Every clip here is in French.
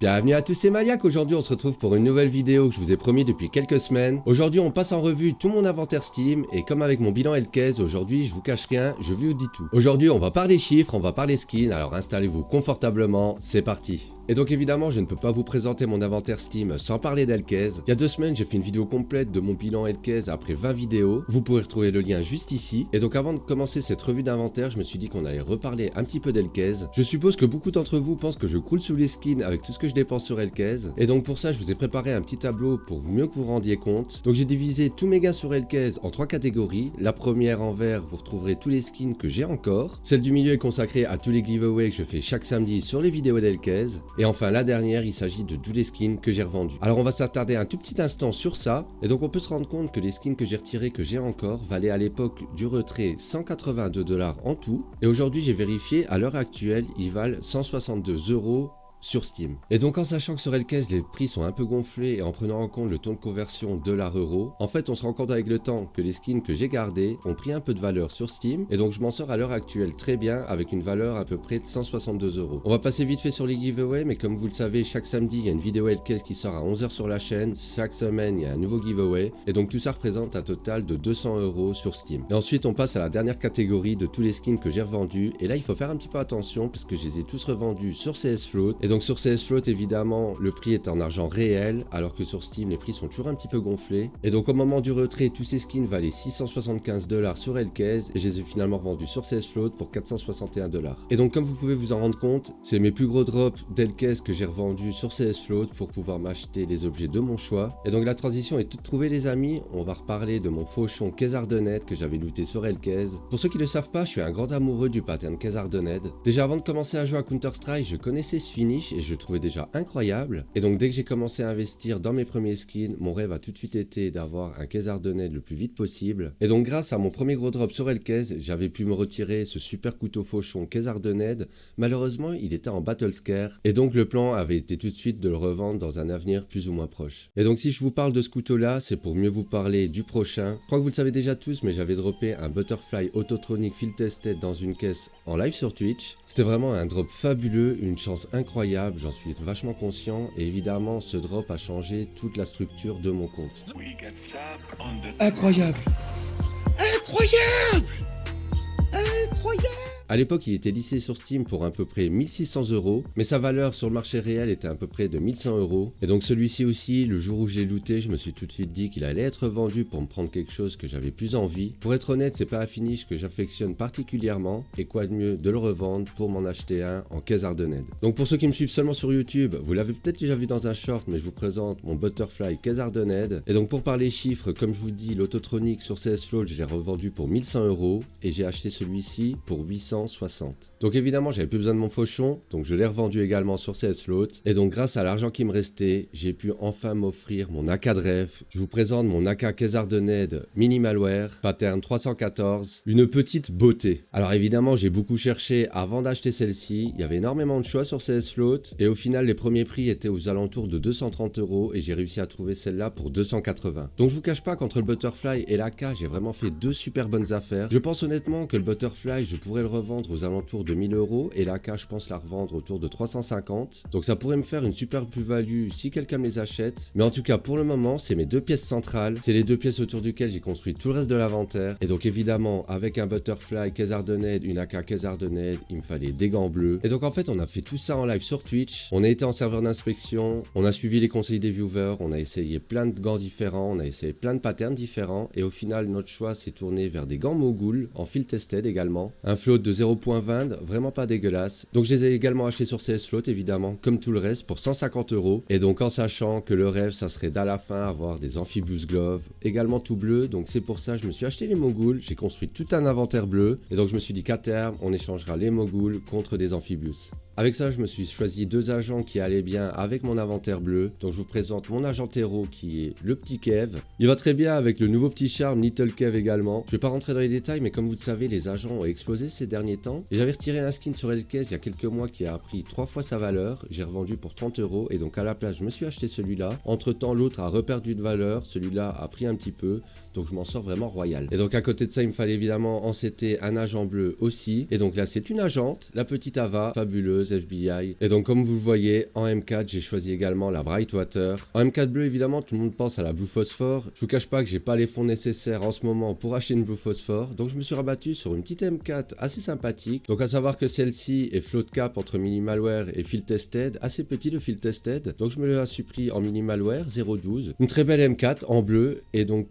Bienvenue à tous, c'est Maniac. Aujourd'hui on se retrouve pour une nouvelle vidéo que je vous ai promis depuis quelques semaines. Aujourd'hui on passe en revue tout mon inventaire Steam et comme avec mon bilan Hellcase, aujourd'hui je vous cache rien, je vous dis tout. Aujourd'hui on va parler chiffres, on va parler skins, alors installez-vous confortablement, c'est parti. Et donc évidemment je ne peux pas vous présenter mon inventaire Steam sans parler d'Hellcase. Il y a 2 semaines j'ai fait une vidéo complète de mon bilan Hellcase après 20 vidéos, vous pourrez retrouver le lien juste ici. Et donc avant de commencer cette revue d'inventaire, je me suis dit qu'on allait reparler un petit peu d'Hellcase. Je suppose que beaucoup d'entre vous pensent que je coule sous les skins avec tout ce que je dépense sur Hellcase. Et donc pour ça je vous ai préparé un petit tableau pour mieux que vous rendiez compte. Donc j'ai divisé tous mes gains sur Hellcase en 3 catégories. La première en vert, vous retrouverez tous les skins que j'ai encore. Celle du milieu est consacrée à tous les giveaways que je fais chaque samedi sur les vidéos d'Hellcase. Et enfin la dernière, il s'agit de tous les skins que j'ai revendus. Alors on va s'attarder un tout petit instant sur ça. Et donc on peut se rendre compte que les skins que j'ai retirés, que j'ai encore, valaient à l'époque du retrait 182 $ en tout. Et aujourd'hui j'ai vérifié, à l'heure actuelle, ils valent 162 € sur Steam. Et donc en sachant que sur Hellcase les prix sont un peu gonflés et en prenant en compte le taux de conversion $-euro, en fait on se rend compte avec le temps que les skins que j'ai gardés ont pris un peu de valeur sur Steam et donc je m'en sors à l'heure actuelle très bien avec une valeur à peu près de 162 €. On va passer vite fait sur les giveaways, mais comme vous le savez, chaque samedi il y a une vidéo Hellcase qui sort à 11 h sur la chaîne, chaque semaine il y a un nouveau giveaway et donc tout ça représente un total de 200 € sur Steam. Et ensuite on passe à la dernière catégorie de tous les skins que j'ai revendus et là il faut faire un petit peu attention parce que je les ai tous revendus sur CS Float. Et donc sur CS Float évidemment le prix est en argent réel alors que sur Steam les prix sont toujours un petit peu gonflés. Et donc au moment du retrait tous ces skins valaient 675 $ sur Hellcase et je les ai finalement revendus sur CS Float pour 461 $. Et donc comme vous pouvez vous en rendre compte, c'est mes plus gros drops d'Hellcase que j'ai revendus sur CS Float pour pouvoir m'acheter les objets de mon choix. Et donc la transition est toute trouvée les amis, on va reparler de mon fauchon Khazard-Dened que j'avais looté sur Hellcase. Pour ceux qui ne le savent pas, je suis un grand amoureux du pattern Khazard-Dened. Déjà avant de commencer à jouer à Counter-Strike, je connaissais ce finish et je le trouvais déjà incroyable. Et donc dès que j'ai commencé à investir dans mes premiers skins, mon rêve a tout de suite été d'avoir un Khazard-Dened le plus vite possible. Et donc grâce à mon premier gros drop sur Hellcase, j'avais pu me retirer ce super couteau fauchon Khazard-Dened. Malheureusement, il était en battle scare et donc le plan avait été tout de suite de le revendre dans un avenir plus ou moins proche. Et donc si je vous parle de ce couteau là, c'est pour mieux vous parler du prochain. Je crois que vous le savez déjà tous, mais j'avais droppé un Butterfly Autotronic Field Tested dans une caisse en live sur Twitch. C'était vraiment un drop fabuleux, une chance incroyable, j'en suis vachement conscient et évidemment ce drop a changé toute la structure de mon compte. Incroyable! Incroyable! Incroyable! A l'époque, il était lissé sur Steam pour à peu près 1600 €, mais sa valeur sur le marché réel était à peu près de 1100 €. Et donc celui-ci aussi, le jour où je l'ai looté, je me suis tout de suite dit qu'il allait être vendu pour me prendre quelque chose que j'avais plus envie. Pour être honnête, c'est pas un finish que j'affectionne particulièrement, et quoi de mieux de le revendre pour m'en acheter un en Khazard-Dened. Donc pour ceux qui me suivent seulement sur YouTube, vous l'avez peut-être déjà vu dans un short, mais je vous présente mon Butterfly Khazard-Dened. Et donc pour parler chiffres, comme je vous dis, l'Autotronic sur CS Float, je l'ai revendu pour 1100 €, et j'ai acheté celui-ci pour 860. Donc évidemment j'avais plus besoin de mon fauchon, donc je l'ai revendu également sur CS Float. Et donc grâce à l'argent qui me restait, j'ai pu enfin m'offrir mon AK de rêve. Je vous présente mon AK Khazard-Dened Minimalware, pattern 314, une petite beauté. Alors évidemment j'ai beaucoup cherché avant d'acheter celle-ci, il y avait énormément de choix sur CS Float, et au final les premiers prix étaient aux alentours de 230 € et j'ai réussi à trouver celle-là pour 280. Donc je vous cache pas qu'entre le Butterfly et l'AK, j'ai vraiment fait 2 super bonnes affaires. Je pense honnêtement que le Butterfly, je pourrais le revendre aux alentours de 1000 €, et l'AK je pense la revendre autour de 350. Donc ça pourrait me faire une super plus-value si quelqu'un me les achète. Mais en tout cas pour le moment c'est mes 2 pièces centrales, c'est les 2 pièces autour duquel j'ai construit tout le reste de l'inventaire. Et donc évidemment avec un Butterfly Khazard-Dened, une AK Khazard-Dened, il me fallait des gants bleus. Et donc en fait on a fait tout ça en live sur Twitch, on a été en serveur d'inspection, on a suivi les conseils des viewers, on a essayé plein de gants différents, on a essayé plein de patterns différents, et au final notre choix s'est tourné vers des gants Mogul en field tested également, un float de 0.20, vraiment pas dégueulasse. Donc je les ai également achetés sur CS Float évidemment, comme tout le reste, pour 150 €. Et donc en sachant que le rêve ça serait d'à la fin avoir des Amphibious Gloves, également tout bleu. Donc c'est pour ça que je me suis acheté les Mogul, j'ai construit tout un inventaire bleu. Et donc je me suis dit qu'à terme on échangera les Mogul contre des Amphibious. Avec ça, je me suis choisi 2 agents qui allaient bien avec mon inventaire bleu. Donc je vous présente mon agent terreau qui est le petit Kev. Il va très bien avec le nouveau petit charme Little Kev également. Je vais pas rentrer dans les détails, mais comme vous le savez, les agents ont explosé ces derniers temps. Et j'avais retiré un skin sur Hellcase il y a quelques mois qui a pris 3 fois sa valeur. J'ai revendu pour 30 € et donc à la place, je me suis acheté celui-là. Entre temps, l'autre a reperdu de valeur. Celui-là a pris un petit peu. Donc je m'en sors vraiment royal. Et donc à côté de ça, il me fallait évidemment encéter un agent bleu aussi. Et donc là, c'est une agente, la petite Ava, fabuleuse. Heroes FBI. Et donc comme vous le voyez, en M4 j'ai choisi également la Brightwater. En M4 bleu évidemment tout le monde pense à la Blue Phosphore. Je vous cache pas que j'ai pas les fonds nécessaires en ce moment pour acheter une Blue Phosphore. Donc je me suis rabattu sur une petite M4 assez sympathique. Donc à savoir que celle-ci est float cap entre minimalware et field tested. Assez petit le field tested. Donc je me la suis pris en minimalware 0.12. Une très belle M4 en bleu. Et donc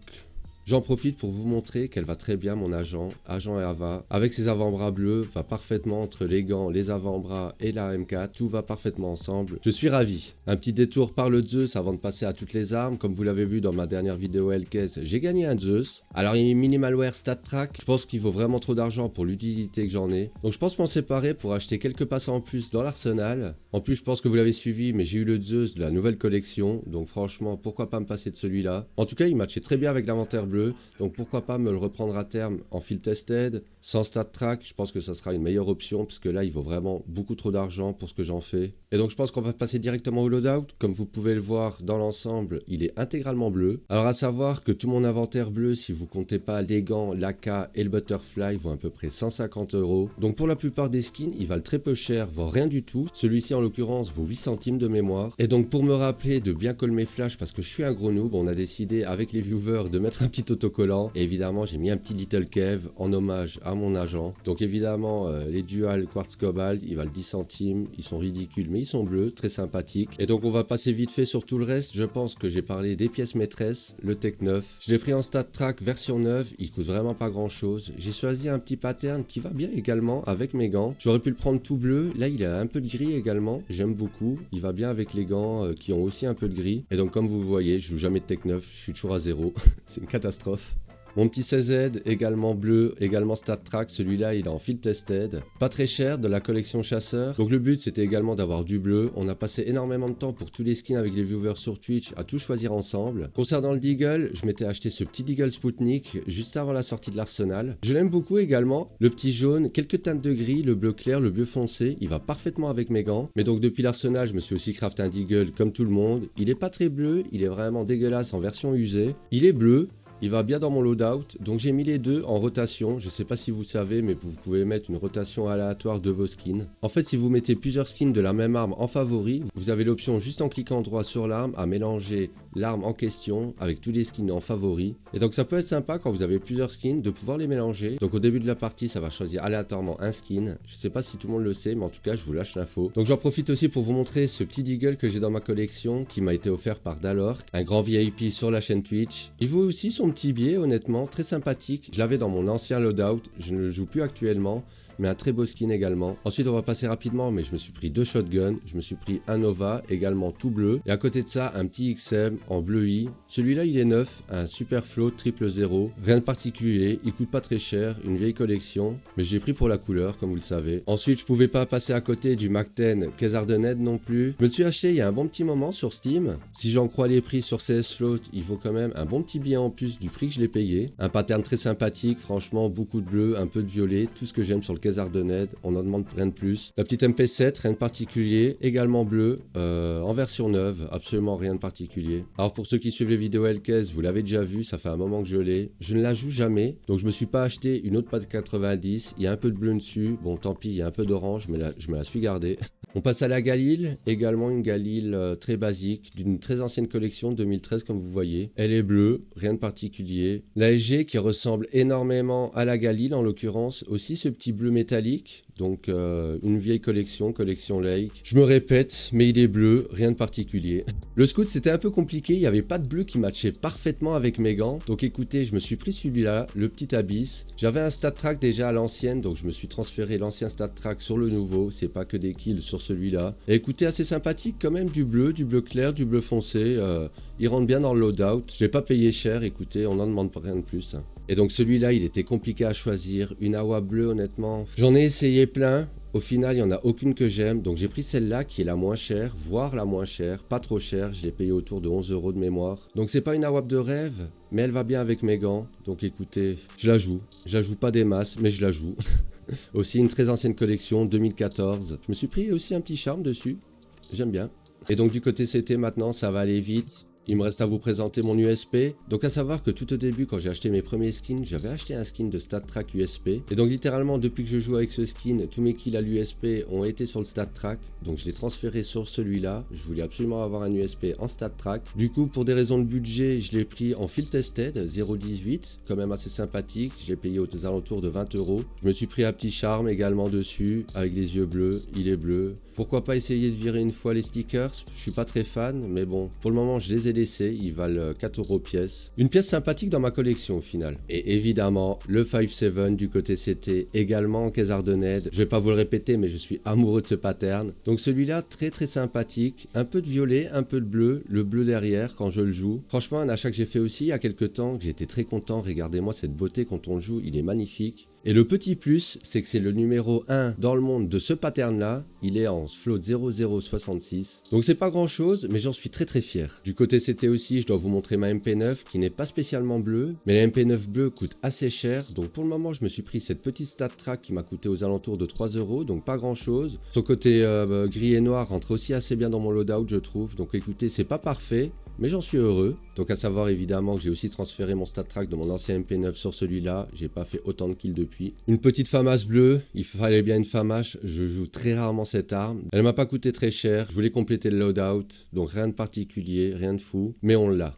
j'en profite pour vous montrer qu'elle va très bien, mon agent Ava, avec ses avant-bras bleus, va parfaitement entre les gants, les avant-bras et la M4, tout va parfaitement ensemble. Je suis ravi. Un petit détour par le Zeus avant de passer à toutes les armes. Comme vous l'avez vu dans ma dernière vidéo Hellcase, j'ai gagné un Zeus. Alors il est minimalware stat track, je pense qu'il vaut vraiment trop d'argent pour l'utilité que j'en ai. Donc je pense m'en séparer pour acheter quelques passants en plus dans l'arsenal. En plus je pense que vous l'avez suivi, mais j'ai eu le Zeus de la nouvelle collection, donc franchement pourquoi pas me passer de celui-là. En tout cas il matchait très bien avec l'inventaire bleu. Donc pourquoi pas me le reprendre à terme en field tested, sans stat track. Je pense que ça sera une meilleure option parce que là il vaut vraiment beaucoup trop d'argent pour ce que j'en fais. Et donc je pense qu'on va passer directement au loadout. Comme vous pouvez le voir dans l'ensemble, il est intégralement bleu. Alors à savoir que tout mon inventaire bleu, si vous comptez pas les gants, l'AK et le butterfly, vaut à peu près 150 €. Donc pour la plupart des skins, ils valent très peu cher, voire rien du tout. Celui-ci en l'occurrence vaut 8 centimes de mémoire. Et donc pour me rappeler de bien coller mes flashs parce que je suis un gros noob, on a décidé avec les viewers de mettre un petit autocollant. Et évidemment j'ai mis un petit Little Kev en hommage à mon agent. Donc évidemment les dual quartz cobalt, ils valent 10 centimes, ils sont ridicules mais ils sont bleus, très sympathiques. Et donc on va passer vite fait sur tout le reste. Je pense que j'ai parlé des pièces maîtresses, le Tech 9. Je l'ai pris en stat track version 9, il coûte vraiment pas grand chose. J'ai choisi un petit pattern qui va bien également avec mes gants. J'aurais pu le prendre tout bleu, là il a un peu de gris également, j'aime beaucoup. Il va bien avec les gants qui ont aussi un peu de gris. Et donc comme vous voyez, je joue jamais de Tech 9, je suis toujours à 0. C'est une catastrophe. Mon petit CZ, également bleu, également stat track, celui-là il est en field tested. Pas très cher, de la collection chasseur. Donc le but c'était également d'avoir du bleu. On a passé énormément de temps pour tous les skins avec les viewers sur Twitch à tout choisir ensemble. Concernant le Deagle, je m'étais acheté ce petit Deagle Sputnik juste avant la sortie de l'arsenal. Je l'aime beaucoup également. Le petit jaune, quelques teintes de gris, le bleu clair, le bleu foncé, il va parfaitement avec mes gants. Mais donc depuis l'arsenal, je me suis aussi crafté un Deagle comme tout le monde. Il est pas très bleu, il est vraiment dégueulasse en version usée. Il est bleu. Il va bien dans mon loadout, donc j'ai mis les deux en rotation. Je sais pas si vous savez, mais vous pouvez mettre une rotation aléatoire de vos skins. En fait, si vous mettez plusieurs skins de la même arme en favori, vous avez l'option juste en cliquant droit sur l'arme à mélanger l'arme en question avec tous les skins en favori. Et donc ça peut être sympa quand vous avez plusieurs skins de pouvoir les mélanger. Donc au début de la partie, ça va choisir aléatoirement un skin. Je sais pas si tout le monde le sait, mais en tout cas, je vous lâche l'info. Donc j'en profite aussi pour vous montrer ce petit Deagle que j'ai dans ma collection qui m'a été offert par Dalor, un grand VIP sur la chaîne Twitch. Il vaut aussi son petit billet, honnêtement, très sympathique. Je l'avais dans mon ancien loadout, je ne le joue plus actuellement, mais un très beau skin également. Ensuite, on va passer rapidement, mais je me suis pris deux shotguns, je me suis pris un Nova, également tout bleu, et à côté de ça, un petit XM en bleu I. Celui-là, il est neuf, un super float triple 0, rien de particulier, il coûte pas très cher, une vieille collection, mais je l'ai pris pour la couleur, comme vous le savez. Ensuite, je pouvais pas passer à côté du Mac 10 Kesardened non plus. Je me le suis acheté il y a un bon petit moment sur Steam. Si j'en crois les prix sur CS Float, il vaut quand même un bon petit billet en plus du prix que je l'ai payé. Un pattern très sympathique, franchement, beaucoup de bleu, un peu de violet, tout ce que j'aime sur le Kesardened, on n'en demande rien de plus. La petite MP7, rien de particulier, également bleu, en version neuve, absolument rien de particulier. Alors pour ceux qui suivent les vidéos Hellcase, vous l'avez déjà vu, ça fait un moment que je l'ai. Je ne la joue jamais, donc je me suis pas acheté une autre patte 90, il y a un peu de bleu dessus, bon tant pis, il y a un peu d'orange, mais là, je me la suis gardée. On passe à la Galil, également une Galil très basique, d'une très ancienne collection, 2013 comme vous voyez. Elle est bleue, rien de particulier. La SG qui ressemble énormément à la Galil en l'occurrence, aussi ce petit bleu métallique. Donc une vieille collection, collection Lake. Je me répète, mais il est bleu, rien de particulier. Le scout c'était un peu compliqué, il n'y avait pas de bleu qui matchait parfaitement avec mes gants. Donc écoutez, je me suis pris celui-là, le petit Abyss. J'avais un stat track déjà à l'ancienne, donc je me suis transféré l'ancien stat track sur le nouveau. C'est pas que des kills sur celui-là. Et écoutez, assez sympathique quand même, du bleu clair, du bleu foncé. Il rentre bien dans le loadout. Je l'ai pas payé cher, écoutez, on n'en demande pas rien de plus. Et donc celui-là, il était compliqué à choisir. Une Awa bleue, honnêtement. J'en ai essayé plein. Au final, il n'y en a aucune que j'aime. Donc j'ai pris celle-là qui est la moins chère, voire la moins chère. Pas trop chère, je l'ai payé autour de 11 € de mémoire. Donc c'est pas une AWAP de rêve, mais elle va bien avec mes gants. Donc écoutez, je la joue. Je la joue pas des masses, mais je la joue. Aussi une très ancienne collection, 2014. Je me suis pris aussi un petit charme dessus. J'aime bien. Et donc du côté CT maintenant, ça va aller vite. il me reste à vous présenter mon USP. Donc à savoir que tout au début quand j'ai acheté mes premiers skins, j'avais acheté un skin de StatTrak USP. Et donc littéralement depuis que je joue avec ce skin, tous mes kills à l'USP ont été sur le StatTrak. Donc je l'ai transféré sur celui-là. Je voulais absolument avoir un USP en StatTrak. Du coup pour des raisons de budget, je l'ai pris en field tested 0,18, quand même assez sympathique. Je l'ai payé aux alentours de 20 €. Je me suis pris un petit charme également dessus, avec les yeux bleus, il est bleu. Pourquoi pas essayer de virer une fois les stickers? Je suis pas très fan, mais bon, pour le moment je les ai laissés, ils valent 4 € pièce. Une pièce sympathique dans ma collection au final. Et évidemment, le 5-7 du côté CT, également en caisse Ardened. Je vais pas vous le répéter, mais je suis amoureux de ce pattern. Donc celui-là, très très sympathique. Un peu de violet, un peu de bleu, le bleu derrière quand je le joue. Franchement, un achat que j'ai fait aussi il y a quelques temps, que j'étais très content. Regardez-moi cette beauté quand on le joue, il est magnifique. Et le petit plus, c'est que c'est le numéro 1 dans le monde de ce pattern-là. Il est en float 0066. Donc c'est pas grand-chose, mais j'en suis très très fier. Du côté CT aussi, je dois vous montrer ma MP9 qui n'est pas spécialement bleue. Mais la MP9 bleue coûte assez cher. Donc pour le moment, je me suis pris cette petite StatTrak qui m'a coûté aux alentours de 3 €. Donc pas grand-chose. Son côté gris et noir rentre aussi assez bien dans mon loadout, je trouve. Donc écoutez, c'est pas parfait, mais j'en suis heureux. Donc à savoir évidemment que j'ai aussi transféré mon StatTrak de mon ancien MP9 sur celui-là. J'ai pas fait autant de kills depuis. Une petite FAMAS bleue, il fallait bien une FAMAS, je joue très rarement cette arme. Elle m'a pas coûté très cher, je voulais compléter le loadout, donc rien de particulier, rien de fou, mais on l'a.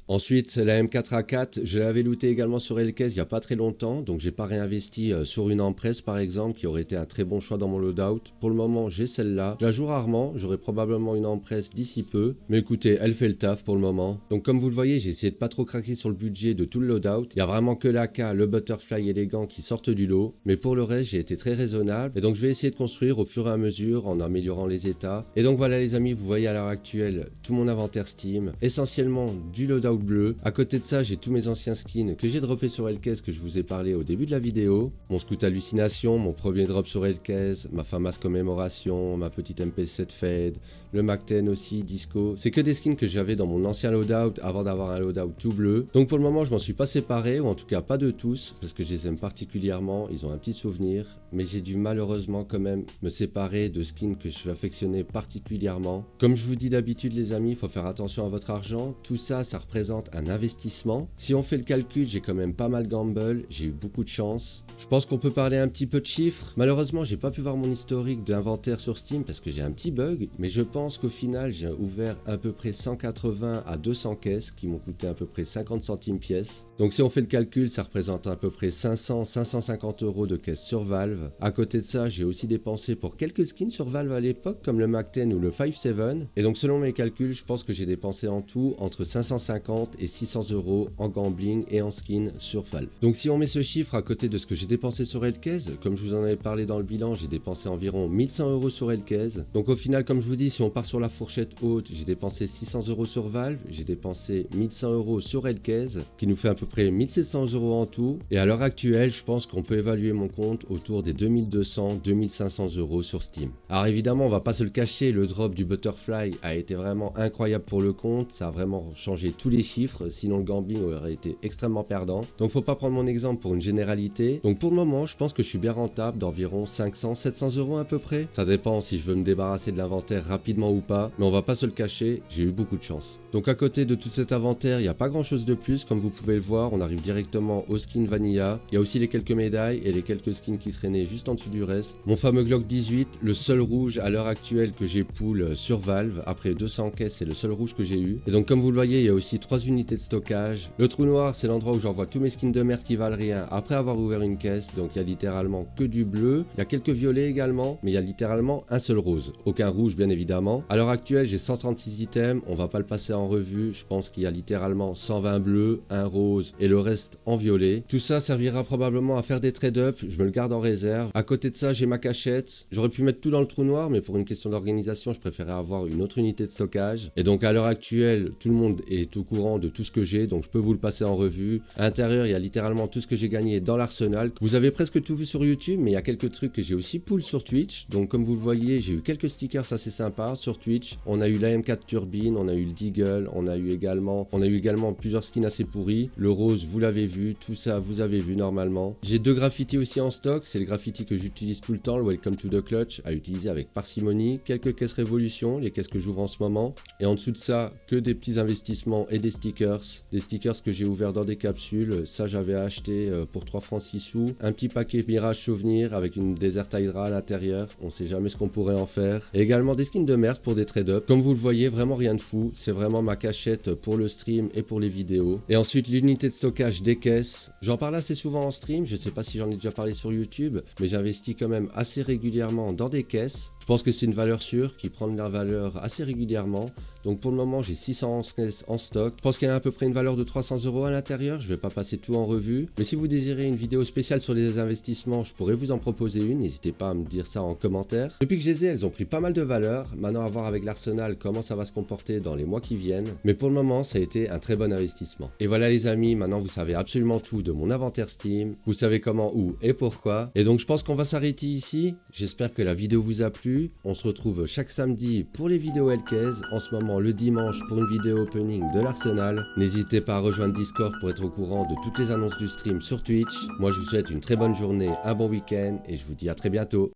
Ensuite, la M4A4, je l'avais looté également sur Hellcase il n'y a pas très longtemps, donc j'ai pas réinvesti sur une Empress par exemple, qui aurait été un très bon choix dans mon loadout. Pour le moment, j'ai celle-là. Je la joue rarement, j'aurai probablement une Empress d'ici peu, mais écoutez, elle fait le taf pour le moment. Donc comme vous le voyez, j'ai essayé de pas trop craquer sur le budget de tout le loadout. Il y a vraiment que l'AK, le Butterfly élégant qui sortent du lot, mais pour le reste, j'ai été très raisonnable. Et donc je vais essayer de construire au fur et à mesure en améliorant les états. Et donc voilà les amis, vous voyez à l'heure actuelle tout mon inventaire Steam, essentiellement du loadout bleu. À côté de ça, j'ai tous mes anciens skins que j'ai droppés sur Hellcase que je vous ai parlé au début de la vidéo. Mon scout hallucination, mon premier drop sur Hellcase, ma FAMAS commémoration, ma petite MP7 Fade, le MAC-10 aussi, Disco. C'est que des skins que j'avais dans mon ancien loadout avant d'avoir un loadout tout bleu. Donc pour le moment, je m'en suis pas séparé, ou en tout cas pas de tous, parce que je les aime particulièrement, ils ont un petit souvenir. Mais j'ai dû malheureusement quand même me séparer de skins que je affectionnais particulièrement. Comme je vous dis d'habitude les amis, il faut faire attention à votre argent. Tout ça, ça représente un investissement. Si on fait le calcul, j'ai quand même pas mal gamble, j'ai eu beaucoup de chance. Je pense qu'on peut parler un petit peu de chiffres. Malheureusement, j'ai pas pu voir mon historique d'inventaire sur Steam parce que j'ai un petit bug, mais je pense qu'au final, j'ai ouvert à peu près 180 à 200 caisses qui m'ont coûté à peu près 50 centimes pièce. Donc si on fait le calcul, ça représente à peu près 500-550 € de caisse sur Valve. À côté de ça, j'ai aussi dépensé pour quelques skins sur Valve à l'époque, comme le MAC-10 ou le 5-7. Et donc selon mes calculs, je pense que j'ai dépensé en tout entre 550 et 600 € en gambling et en skin sur Valve. Donc si on met ce chiffre à côté de ce que j'ai dépensé sur Hellcase, comme je vous en avais parlé dans le bilan, j'ai dépensé environ 1100 € sur Hellcase. Donc au final, comme je vous dis, si on part sur la fourchette haute, j'ai dépensé 600 € sur Valve, j'ai dépensé 1100 € sur Hellcase, qui nous fait à peu près 1700 € en tout. Et à l'heure actuelle, je pense qu'on peut évaluer mon compte autour des 2200-2500 € sur Steam. Alors évidemment, on va pas se le cacher, le drop du Butterfly a été vraiment incroyable pour le compte, ça a vraiment changé tous les chiffres, sinon le gambling aurait été extrêmement perdant. Donc faut pas prendre mon exemple pour une généralité. Donc pour le moment, je pense que je suis bien rentable d'environ 500-700 € à peu près. Ça dépend si je veux me débarrasser de l'inventaire rapidement ou pas, mais on va pas se le cacher, j'ai eu beaucoup de chance. Donc à côté de tout cet inventaire, il n'y a pas grand chose de plus, comme vous pouvez le voir, on arrive directement au skin Vanilla. Il y a aussi les quelques médailles et les quelques skins qui seraient nés juste en dessous du reste. Mon fameux Glock 18, le seul rouge à l'heure actuelle que j'ai pull sur Valve, après 200 caisses, c'est le seul rouge que j'ai eu. Et donc comme vous le voyez, il y a aussi 3 unités de stockage. Le trou noir, c'est l'endroit où j'envoie tous mes skins de merde qui valent rien après avoir ouvert une caisse. Donc il y a littéralement que du bleu. Il y a quelques violets également, mais il y a littéralement un seul rose. Aucun rouge bien évidemment. À l'heure actuelle, j'ai 136 items. On va pas le passer en revue. Je pense qu'il y a littéralement 120 bleus, un rose et le reste en violet. Tout ça servira probablement à faire des trade-up. Je me le garde en réserve. À côté de ça, j'ai ma cachette. J'aurais pu mettre tout dans le trou noir, mais pour une question d'organisation, je préférais avoir une autre unité de stockage. Et donc à l'heure actuelle, tout le monde est au courant courant de tout ce que j'ai, donc je peux vous le passer en revue. À l'intérieur, il y a littéralement tout ce que j'ai gagné dans l'arsenal. Vous avez presque tout vu sur YouTube, mais il y a quelques trucs que j'ai aussi pull sur Twitch. Donc comme vous le voyez, j'ai eu quelques stickers assez sympas sur Twitch. On a eu la M4 Turbine, on a eu le Deagle, on a eu également plusieurs skins assez pourris. Le rose, vous l'avez vu, tout ça, vous avez vu normalement. J'ai 2 graffitis aussi en stock, c'est le graffiti que j'utilise tout le temps, le Welcome to the Clutch, à utiliser avec parcimonie. Quelques caisses Révolution, les caisses que j'ouvre en ce moment. Et en dessous de ça, que des petits investissements et des stickers. Des stickers que j'ai ouverts dans des capsules. Ça, j'avais acheté pour 3 francs 6 sous. Un petit paquet Mirage Souvenir avec une Desert Hydra à l'intérieur. On sait jamais ce qu'on pourrait en faire. Et également des skins de merde pour des trade-up. Comme vous le voyez, vraiment rien de fou. C'est vraiment ma cachette pour le stream et pour les vidéos. Et ensuite, l'unité de stockage des caisses. J'en parle assez souvent en stream. Je sais pas si j'en ai déjà parlé sur YouTube, mais j'investis quand même assez régulièrement dans des caisses. Je pense que c'est une valeur sûre qui prend de la valeur assez régulièrement. Donc pour le moment, j'ai 611 caisses en stock. Je pense qu'il y a à peu près une valeur de 300 € à l'intérieur. Je vais pas passer tout en revue. Mais si vous désirez une vidéo spéciale sur les investissements, je pourrais vous en proposer une. N'hésitez pas à me dire ça en commentaire. Depuis que je les ai, elles ont pris pas mal de valeur. Maintenant, à voir avec l'arsenal comment ça va se comporter dans les mois qui viennent. Mais pour le moment, ça a été un très bon investissement. Et voilà les amis, maintenant vous savez absolument tout de mon inventaire Steam. Vous savez comment, où et pourquoi. Et donc je pense qu'on va s'arrêter ici. J'espère que la vidéo vous a plu. On se retrouve chaque samedi pour les vidéos Helkez. En ce moment, le dimanche pour une vidéo opening de l'arsenal. N'hésitez pas à rejoindre Discord pour être au courant de toutes les annonces du stream sur Twitch. Moi, je vous souhaite une très bonne journée, un bon week-end et je vous dis à très bientôt.